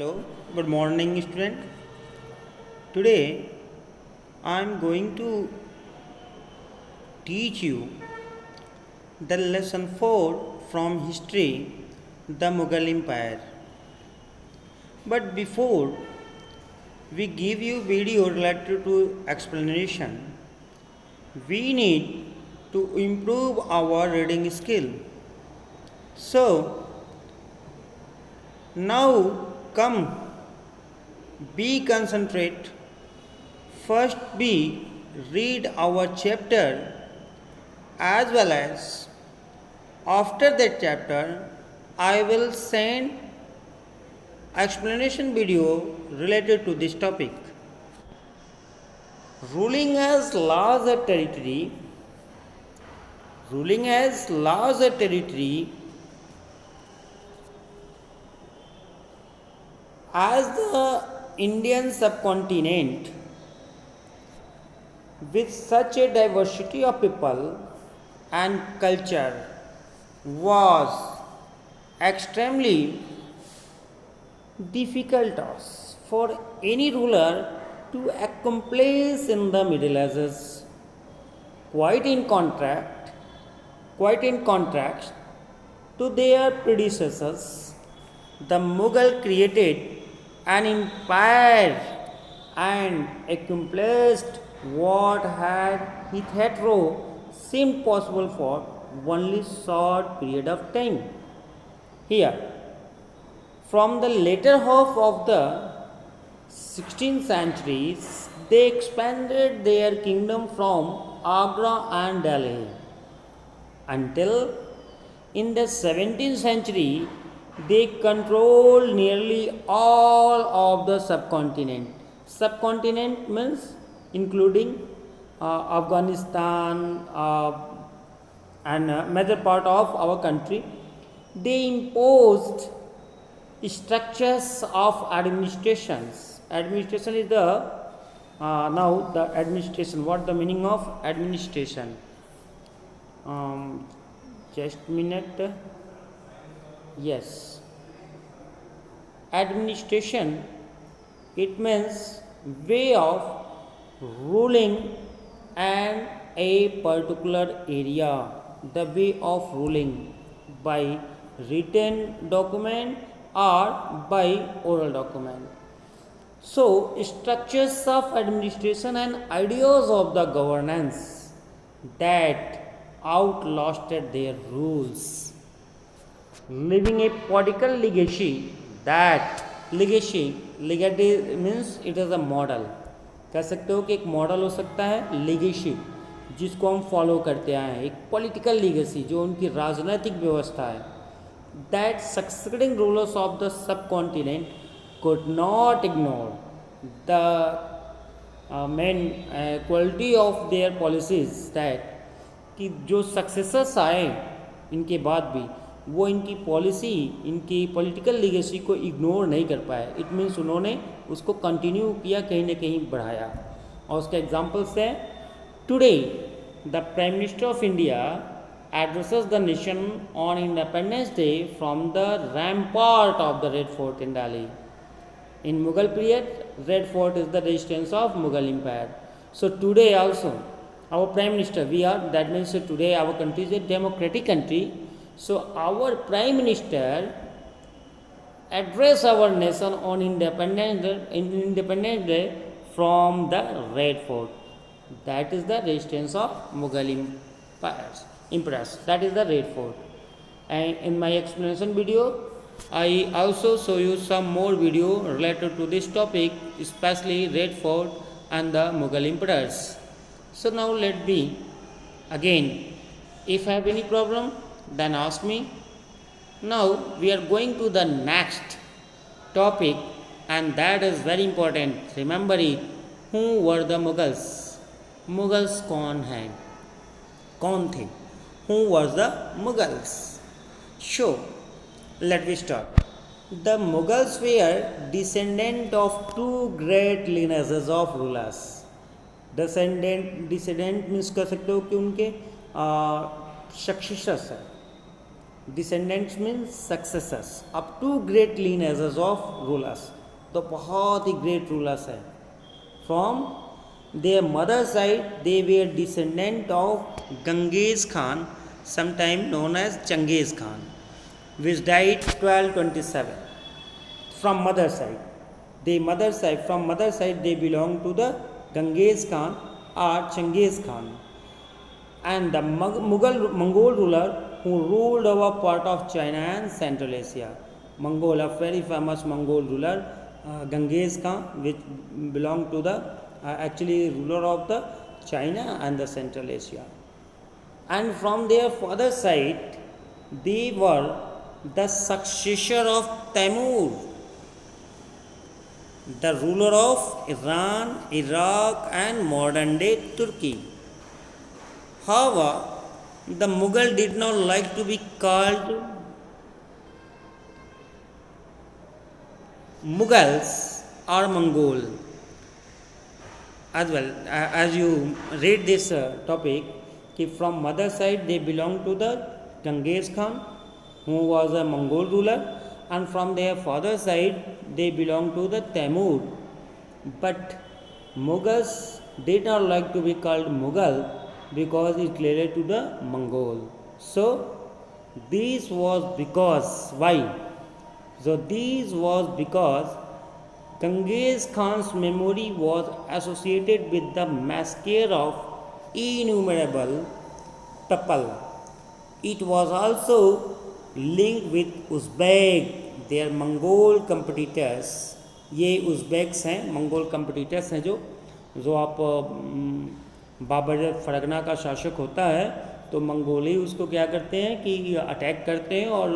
Hello, good morning, student. Today I am going to teach you the lesson 4 from history, the Mughal Empire. But before we give you video related to explanation, we need to improve our reading skill. So now come, be concentrate. First be read our chapter as well as after that chapter I will send explanation video related to this topic. Ruling as larger territory, ruling as larger territory as the Indian subcontinent with such a diversity of people and culture was extremely difficult task for any ruler to accomplish in the Middle Ages. Quite in contrast to their predecessors, the Mughal created an empire and accomplished what had hitherto seemed possible for only short period of time. Here, from the later half of the 16th centuries, they expanded their kingdom from Agra and Delhi until in the 17th century they controlled nearly all of the subcontinent. Subcontinent means including Afghanistan and major part of our country. They imposed structures of administrations. Administration is the now the administration. What the meaning of administration? Just minute. Yes, administration, it means way of ruling and a particular area, the way of ruling by written document or by oral document. So structures of administration and ideas of the governance that outlasted their rules, leaving a political legacy. That legacy means it is a model. कह सकते हो कि एक model हो सकता है legacy, जिसको हम फॉलो करते आए हैं, एक पॉलिटिकल legacy जो उनकी राजनीतिक व्यवस्था है. That succeeding rulers of the subcontinent could not ignore the main quality of their policies, that कि जो सक्सेसर्स आए इनके बाद भी वो इनकी पॉलिसी, इनकी पॉलिटिकल लीगेसी को इग्नोर नहीं कर पाए. इट मीन्स उन्होंने उसको कंटिन्यू किया, कहीं ना कहीं बढ़ाया. और उसके एग्जांपल्स हैं, today the prime minister of India addresses the nation on Independence Day from the rampart of the Red Fort in Delhi. In Mughal period Red Fort is the resistance of Mughal empire. So today also our prime minister, we are, that means today our country is a democratic country, so our prime minister address our nation on independence day from the red fort. That is the residence of Mughal emperors, that is the red fort. And in my explanation video I also show you some more video related to this topic, especially red fort and the Mughal emperors. So now let be again, if I have any problem then ask me. Now we are going to the next topic, and that is very important. Remember it. Who were the Mughals? Mughals कौन हैं, कौन थे? Who was the Mughals? So let me start. The Mughals were descendant of two great lineages of rulers. Descendant means कह सकते हो कि उनके successors है. डिसेंडेंट्स मीन्स सक्सेसर्स अब two great lineages of rulers, तो बहुत ही ग्रेट रूलर्स है. From their mother side they were descendant of Genghis Khan, sometime known as Genghis Khan, which died 1227. From mother side, from mother side they belong to the Genghis Khan or Genghis Khan, and the Mongol ruler who ruled over part of China and Central Asia. Mongol, a very famous Mongol ruler, Genghis Khan, which belonged to the actually ruler of the China and the Central Asia. And from their father side, they were the successor of Timur, the ruler of Iran, Iraq, and modern day Turkey. However, the Mughal did not like to be called Mughals or Mongol. As well, as you read this topic, from mother side they belong to the Genghis Khan, who was a Mongol ruler, and from their father side they belong to the Timur. But Mughals did not like to be called Mughal because it related to the Mongol. So this was because, why? So this was because Genghis Khan's memory was associated with the massacre of innumerable people. It was also linked with Uzbek, their Mongol competitors. ये Uzbeks हैं, Mongol competitors हैं जो आप बाबर जब फरगना का शासक होता है तो मंगोली उसको क्या करते हैं कि अटैक करते हैं और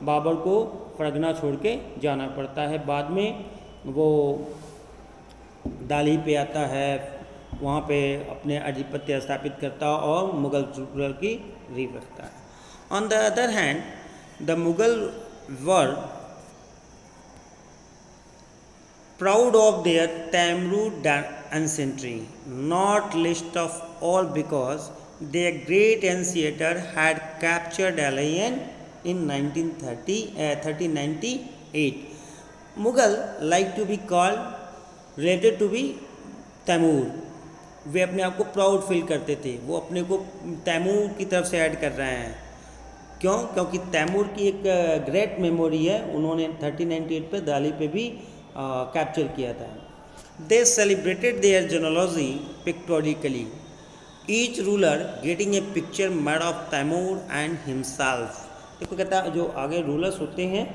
बाबर को फरगना छोड़ के जाना पड़ता है. बाद में वो दिल्ली पे आता है, वहाँ पे अपने आधिपत्य स्थापित करता और मुग़ल रूलर की रीव रखता है. On the other hand, the Mughal were proud of their Timur ancestry, not least of all because their great ancestor had captured Alayan in 1398. Mughal like to be called, related to be Timur. वे अपने आप को proud feel करते थे, वो अपने को तैमूर की तरफ से ऐड कर रहे हैं. क्यों? क्योंकि तैमूर की एक ग्रेट मेमोरी है, उन्होंने 1398 पे दिल्ली पे भी कैप्चर किया था. They celebrated their genealogy pictorially, each ruler getting a picture made of Timur and himself. देखो कहता है जो आगे रूलर्स होते हैं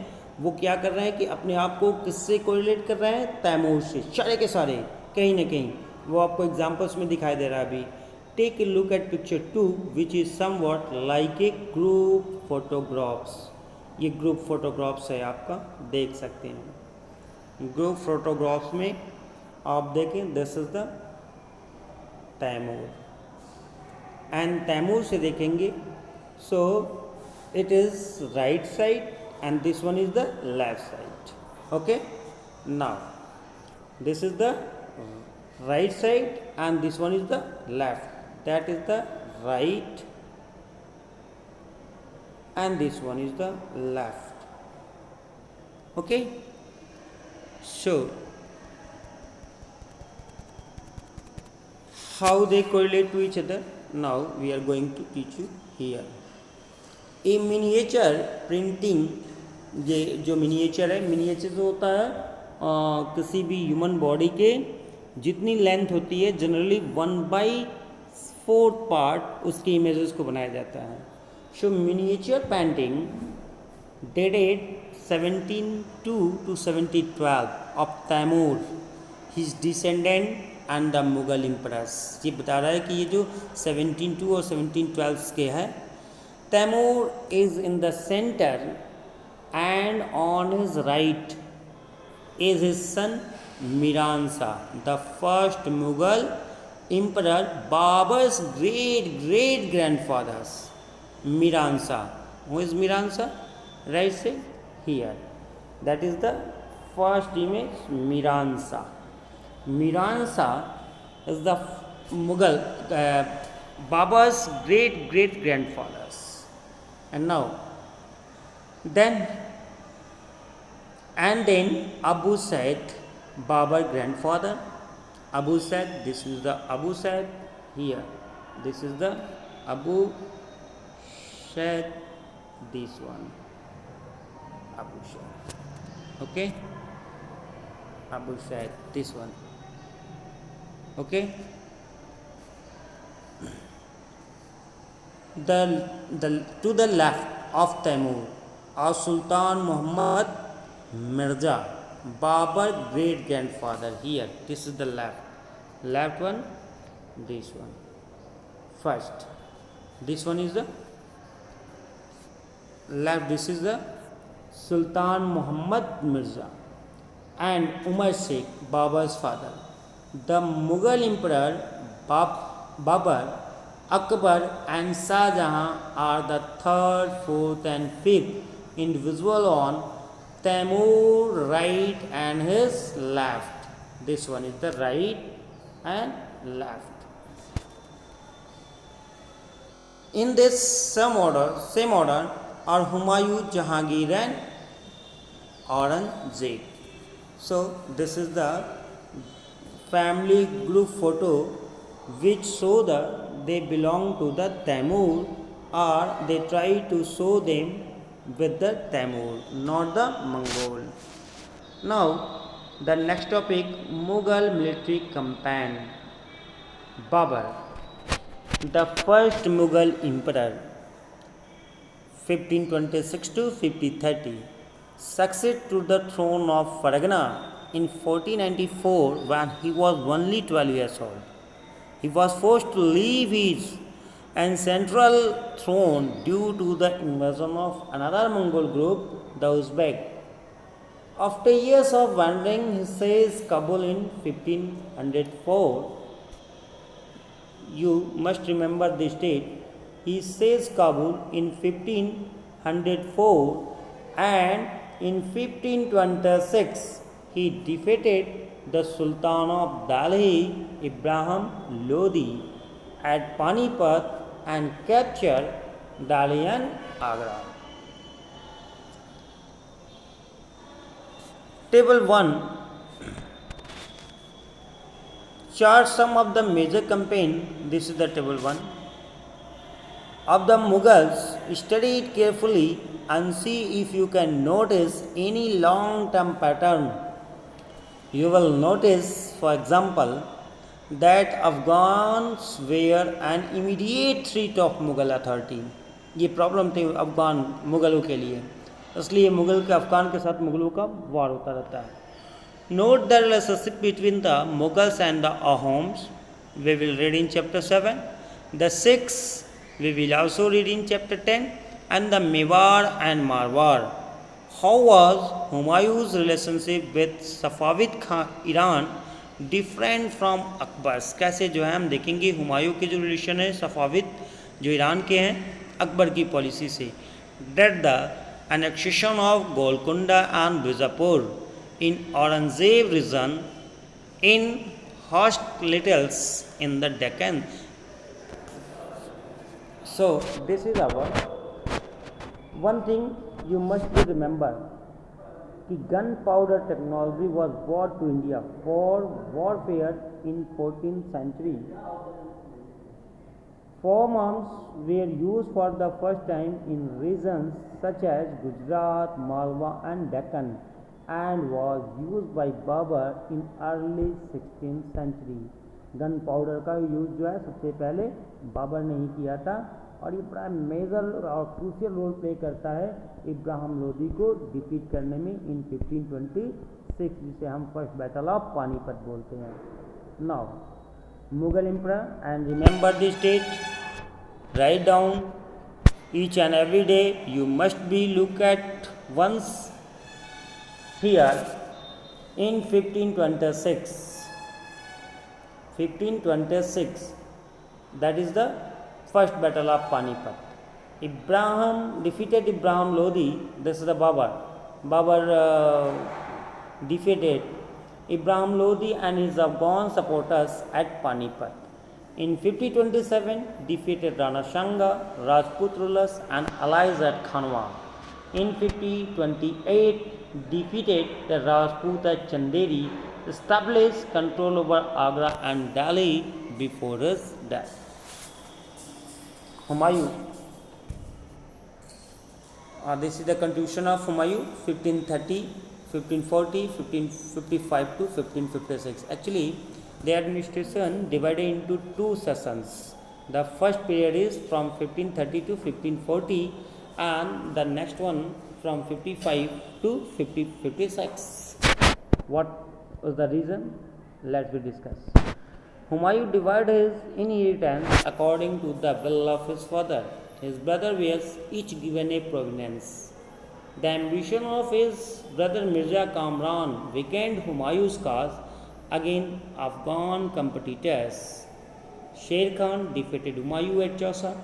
वो क्या कर रहे हैं कि अपने आप को किससे कोरिलेट कर रहे हैं? तैमूर से. सारे के सारे कहीं ना कहीं वो आपको एग्जाम्पल्स में दिखाई दे रहा है. अभी take a look at picture 2 which is somewhat like a group photographs. ये ग्रुप फोटोग्राफ्स है, आपका देख सकते हैं. ग्रुप फोटोग्राफ्स में आप देखें, this is the Timur and Timur से देखेंगे so it is right side and this one is the left side. Okay, now this is the right side and this one is the left, that is the right and this one is the left. Okay, so how they correlate to each other, now we are going to teach you here. A miniature printing, ये जो miniature है, miniature जो होता है किसी भी human body के जितनी लेंथ होती है जनरली 1/4 पार्ट उसके इमेजेस को बनाया जाता है. So miniature painting dated 1702 to 1712 of Timur, his descendant and the Mughal empress. ये बता रहा है कि ये जो 1702 और 1712 के है. Timur is in the centre and on his right is his son Miransa, the first Mughal emperor, Babar's great grandfathers. Miransa, who is Miransa? Right side here, that is the first image. Miransa is the Mughal Babar's great grandfathers. And now Then and then Abu Said, Babar grandfather. Abu Said, this is the Abu Said here. This is the Abu Said, this one. Abu Said. Okay? Abu Said, this one. Okay? To the left of Taimur, or Sultan Muhammad Mirza, Babar great grandfather here. This is the left one, this one. First, this one is the left. This is the Sultan Muhammad Mirza and Umar Sheikh, Babar's father. The Mughal emperor Babur, Akbar and Shah Jahan are the third, fourth and fifth individual on Taimur right and his left. This one is the right and left. In this same order are Humayun, Jahangir and Aurangzeb. So this is the family group photo which show that they belong to the Taimur, or they try to show them with the Taimur, not the Mongol. Now the next topic, Mughal military campaign. Babur, the first Mughal emperor, 1526 to 1530, succeeded to the throne of Fargana in 1494 when he was only 12 years old. He was forced to leave his ancestral throne due to the invasion of another Mongol group, the Uzbek. After years of wandering, he seized Kabul in 1504. You must remember this date. He seized Kabul in 1504 and in 1526 he defeated the Sultan of Delhi, Ibrahim Lodi, at Panipat and captured Delhi and Agra. Table 1 charts some of the major campaign. This is the table 1 of the Mughals. Study it carefully and see if you can notice any long-term pattern. You will notice, for example, that Afghans were an immediate threat of Mughal authority. ये problem थी अफगान मुगलों के लिए, इसलिए मुगल के अफगान के साथ मुगलों का वार होता रहता है. Note the relationship between the Mughals and the Ahoms. We will read in chapter 7. The Sikhs we will also read in chapter 10, and the Mewar and Marwar. How was Humayun's relationship with Safavid Iran different from Akbar's? कैसे जो है हम देखेंगे हुमायूं के जो relation है Safavid जो Iran के हैं अकबर की पॉलिसी से. Date the annexation of Golconda and Bijapur in Aurangzeb region in hostilities in the Deccan. So this is our one thing you must be remember कि gun powder technology was brought to India for warfare in 14th century. Forearms were used for the first time in regions such as Gujarat, Malwa and Deccan and was used by Babur in early 16th century. Gun powder का use जो है सबसे पहले बाबर ने ही किया था और ये बड़ा मेजर और क्रूशियल रोल प्ले करता है इब्राहिम लोदी को डिफीट करने में इन 1526, जिसे हम फर्स्ट बैटल ऑफ पानीपत बोलते हैं. Now Mughal emperor and remember this date, write down each and every day. You must be look at once here in 1526, that is the first battle of Panipat. Ibrahim defeated Ibrahim Lodi. This is the Babur defeated Ibrahim Lodi and his Afghan supporters at Panipat. In 1527 defeated Rana Shanga, Rajput rulers and allies at Khanwa. In 5028, defeated the Rajputa Chanderi, established control over Agra and Delhi before his death. Humayun. This is the conclusion of Humayun, 1530, 1540, 1555 to 1556. Actually, the administration divided into two sessions. The first period is from 1530 to 1540, and the next one from 55 to 5056. What was the reason? Let's we discuss. Humayun divided his inheritance according to the will of his father. His brother was each given a provenance. The ambition of his brother Mirza Kamran weakened Humayun's cause against Afghan competitors. Sher Khan defeated Humayun at Chausa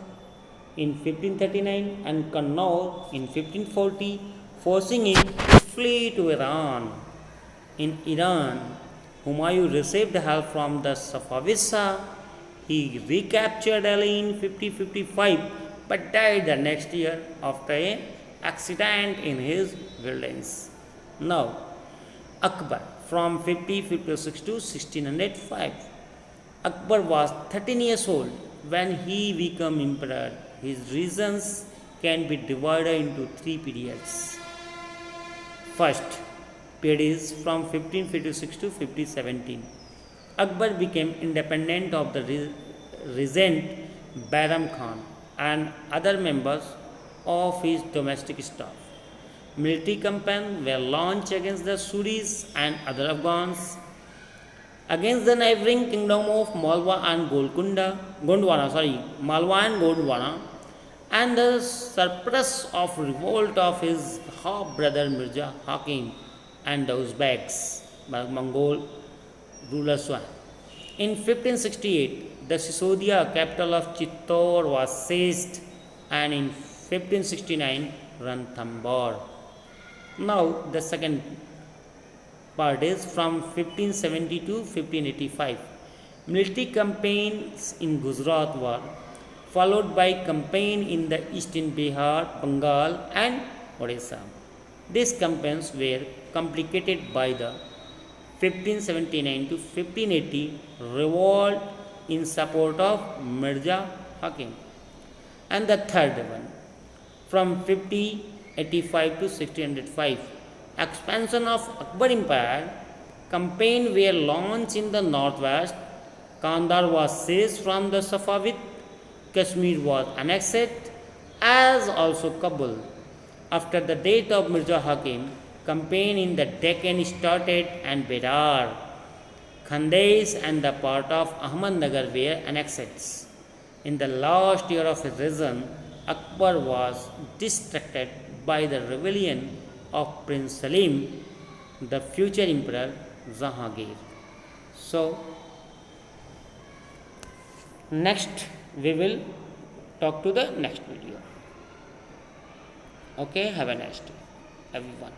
in 1539 and Kannauj in 1540, forcing him to flee to Iran. In Iran, Humayun received help from the Safavids. He recaptured Delhi in 5055 but died the next year after an accident in his wilderness. Now, Akbar from 5056 to 1605. Akbar was 13 years old when he became emperor. His reasons can be divided into three periods. First period is from 1556 to 1517. Akbar became independent of the regent Bairam Khan and other members of his domestic staff. Military campaigns were launched against the Suris and other Afghans, against the neighboring kingdom of Malwa and Gondwana, and the suppress of revolt of his half-brother Mirza Hakim and the Uzbeks, Mongol rulers. In 1568, the Sisodia, capital of Chittor, was seized, and in 1569, Ranthambore. Now, the second part is from 1570 to 1585. Military campaigns in Gujarat were followed by campaign in the eastern Bihar, Bengal, and Odisha. These campaigns were complicated by the 1579 to 1580 revolt in support of Mirza Hakim. And the third one, from 1585 to 1605, expansion of Akbar Empire. Campaign were launched in the northwest. Kandahar was seized from the Safavid. Kashmir was annexed, as also Kabul. After the death of Mirza Hakim, campaign in the Deccan started and Berar, Khandesh and the part of Ahmednagar were annexed. In the last year of his reign, Akbar was distracted by the rebellion of Prince Salim, the future emperor Jahangir. So, next we will talk to the next video. Okay, have a nice day, everyone.